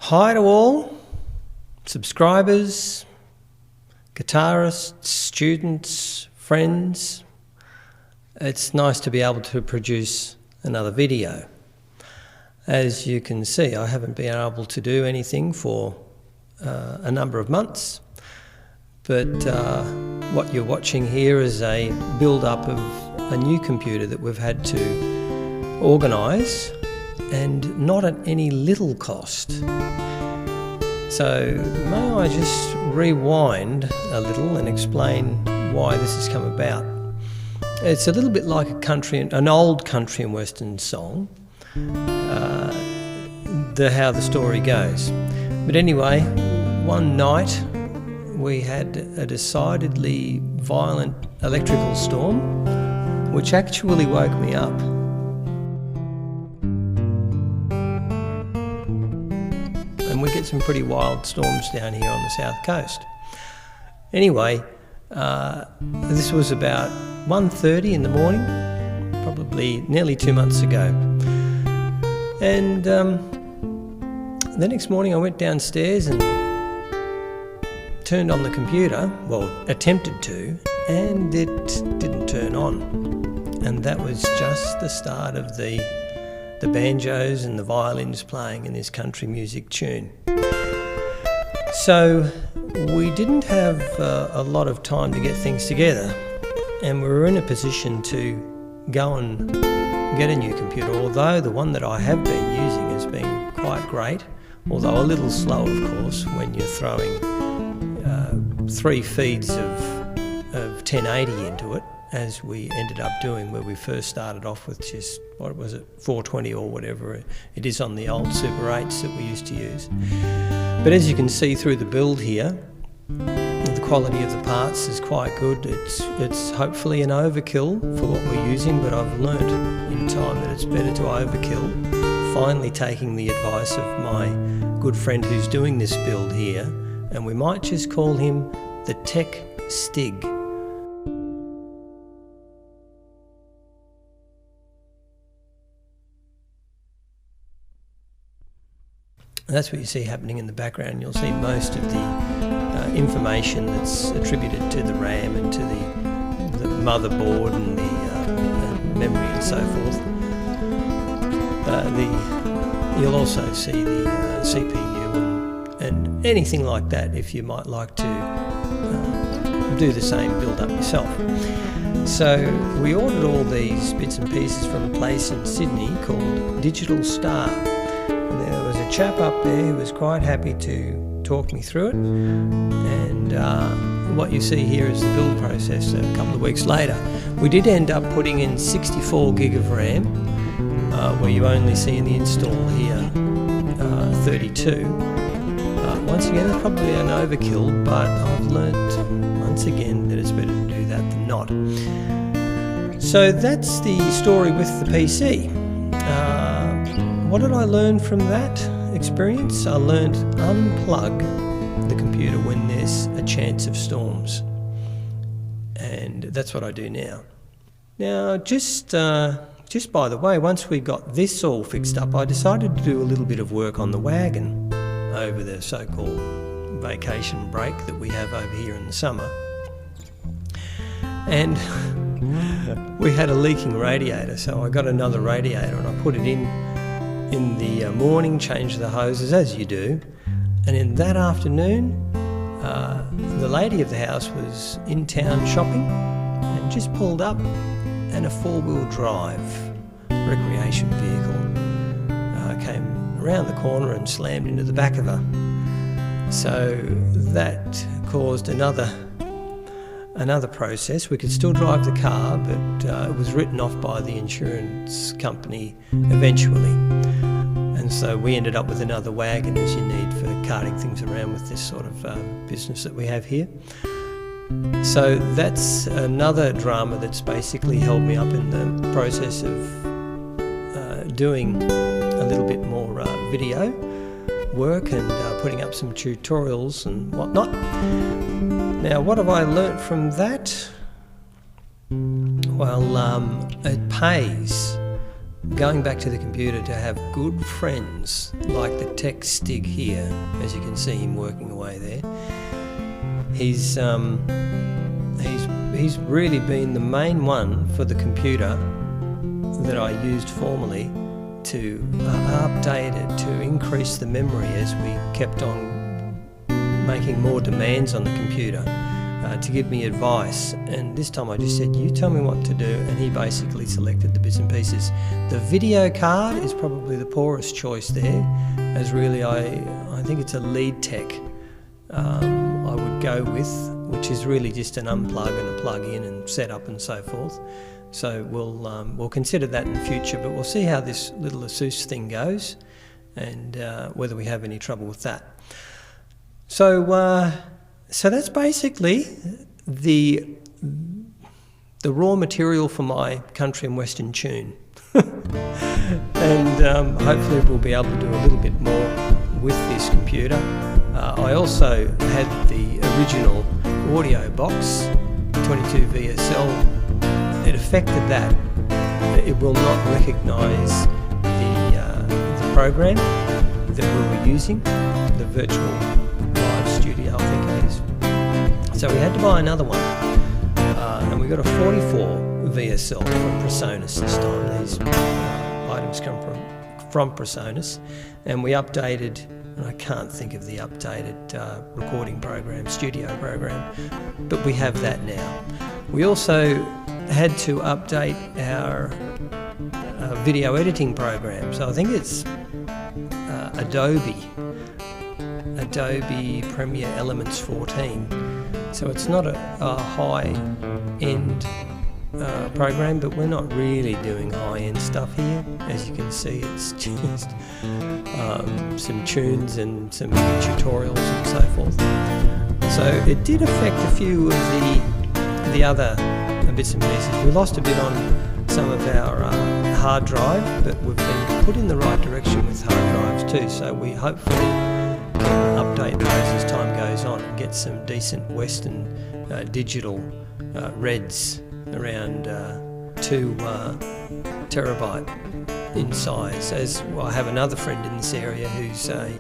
Hi to all, subscribers, guitarists, students, friends. It's nice to be able to produce another video. As you can see, I haven't been able to do anything for a number of months, but what you're watching here is a build-up of a new computer that we've had to organise, and not at any little cost. So may I just rewind a little and explain why this has come about. It's a little bit like an old country and western song, how the story goes. But anyway, one night we had a decidedly violent electrical storm, which actually woke me up. And we get some pretty wild storms down here on the south coast. Anyway, this was about 1:30 in the morning, probably nearly 2 months ago. And the next morning I went downstairs and turned on the computer, well, attempted to, and it didn't turn on. And that was just the start of the banjos and the violins playing in this country music tune. So we didn't have a lot of time to get things together, and we were in a position to go and get a new computer, although the one that I have been using has been quite great, although a little slow, of course, when you're throwing 3 feeds of 1080 into it, as we ended up doing, where we first started off with just, 420 or whatever it is on the old Super 8s that we used to use. But as you can see through the build here, the quality of the parts is quite good. It's hopefully an overkill for what we're using, but I've learnt in time that it's better to overkill. Finally taking the advice of my good friend who's doing this build here, and we might just call him the Tech Stig. And that's what you see happening in the background. You'll see most of the information that's attributed to the RAM and to the motherboard and the memory and so forth. You'll also see the CPU and anything like that if you might like to do the same build up yourself. So we ordered all these bits and pieces from a place in Sydney called Digital Star. There was a chap up there who was quite happy to talk me through it, and what you see here is the build process a couple of weeks later. We did end up putting in 64 gig of RAM, where you only see in the install here 32. Once again, it's probably an overkill, but I've learnt once again that it's better to do that than not. So that's the story with the PC. What did I learn from that experience? I learned unplug the computer when there's a chance of storms, and that's what I do now. Now, just by the way, once we got this all fixed up, I decided to do a little bit of work on the wagon over the so-called vacation break that we have over here in the summer, and we had a leaking radiator, so I got another radiator and I put it in the morning, changed the hoses as you do, and in that afternoon the lady of the house was in town shopping and just pulled up, and a 4-wheel drive recreation vehicle came around the corner and slammed into the back of her. So that caused another process. We could still drive the car, but it was written off by the insurance company eventually. And so we ended up with another wagon, as you need for carting things around with this sort of business that we have here. So that's another drama that's basically held me up in the process of doing a little bit more video work and putting up some tutorials and whatnot. Now, what have I learnt from that? Well, it pays going back to the computer to have good friends like the tech stig here, as you can see him working away there. He's really been the main one for the computer that I used formerly to update it, to increase the memory as we kept on making more demands on the computer, to give me advice. And this time I just said, you tell me what to do, and he basically selected the bits and pieces. The video card is probably the poorest choice there, as really I think it's a lead tech I would go with, which is really just an unplug and a plug in and setup and so forth. So we'll consider that in the future, but we'll see how this little ASUS thing goes and whether we have any trouble with that. So that's basically the raw material for my country and western tune. And hopefully we'll be able to do a little bit more with this computer. I also had the original audio box, 22 VSL. It affected that. It will not recognise the program that we were using, the virtual live studio, I think it is. So we had to buy another one, and we got a 44 VSL from PreSonus this time. These items come from PreSonus, and we updated, and I can't think of the updated recording program, studio program, but we have that now. We also had to update our video editing program. So I think it's Adobe Premiere Elements 14. So it's not a high-end program, but we're not really doing high-end stuff here. As you can see, it's just some tunes and some tutorials and so forth. So it did affect a few of the other bits and pieces. We lost a bit on some of our hard drive, but we've been put in the right direction with hard drives too, so we hopefully can update those as time goes on and get some decent Western digital REDs around 2 terabyte in size. As well, I have another friend in this area who's I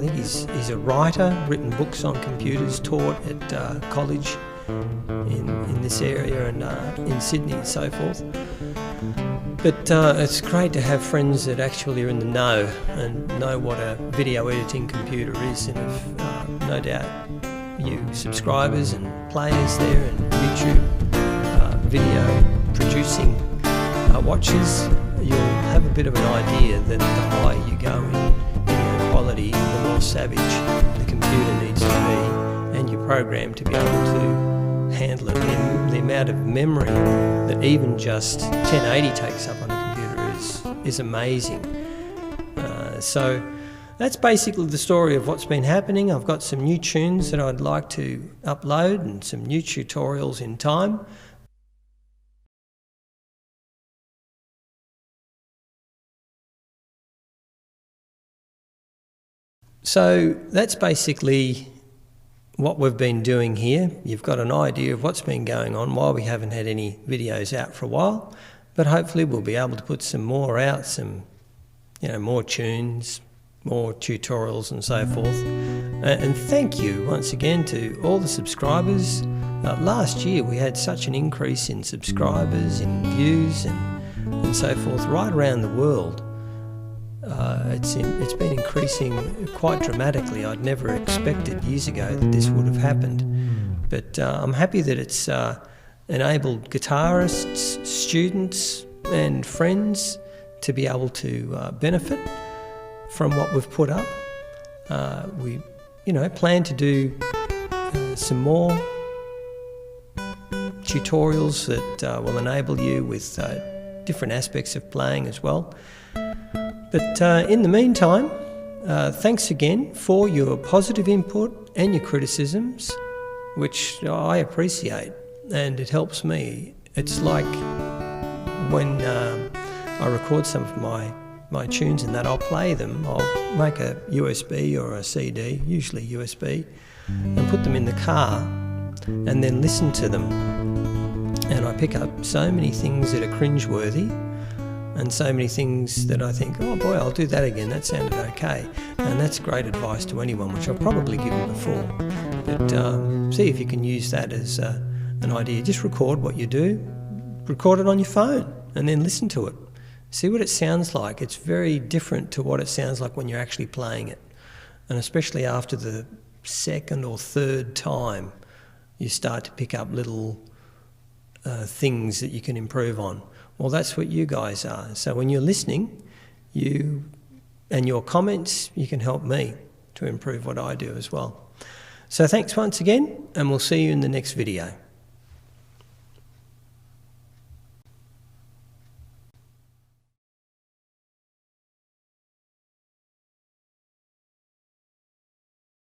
think he's a writer, written books on computers, taught at college in this area and in Sydney and so forth. But it's great to have friends that actually are in the know and know what a video editing computer is, and if no doubt you subscribers and players there and YouTube video producing watchers, you'll have a bit of an idea that the higher you go in video quality, the more savage the computer needs to be and your program to be able to handle it. The amount of memory that even just 1080 takes up on a computer is amazing. So that's basically the story of what's been happening. I've got some new tunes that I'd like to upload and some new tutorials in time. So that's basically what we've been doing here. You've got an idea of what's been going on while we haven't had any videos out for a while, but hopefully we'll be able to put some more out, some more tunes, more tutorials and so forth. And thank you once again to all the subscribers. Last year we had such an increase in subscribers, in views and so forth right around the world. It's been increasing quite dramatically. I'd never expected years ago that this would have happened. But I'm happy that it's enabled guitarists, students and friends to be able to benefit from what we've put up. We plan to do some more tutorials that will enable you with different aspects of playing as well. But in the meantime, thanks again for your positive input and your criticisms, which I appreciate, and it helps me. It's like when I record some of my tunes and that, I'll play them. I'll make a USB or a CD, usually USB, and put them in the car and then listen to them. And I pick up so many things that are cringeworthy. and so many things that I think, oh boy, I'll do that again, that sounded okay. And that's great advice to anyone, which I've probably given before. But see if you can use that as an idea. Just record what you do, record it on your phone, and then listen to it. See what it sounds like. It's very different to what it sounds like when you're actually playing it. And especially after the second or third time, you start to pick up little things that you can improve on. Well, that's what you guys are. So when you're listening, you and your comments, you can help me to improve what I do as well. So thanks once again, and we'll see you in the next video.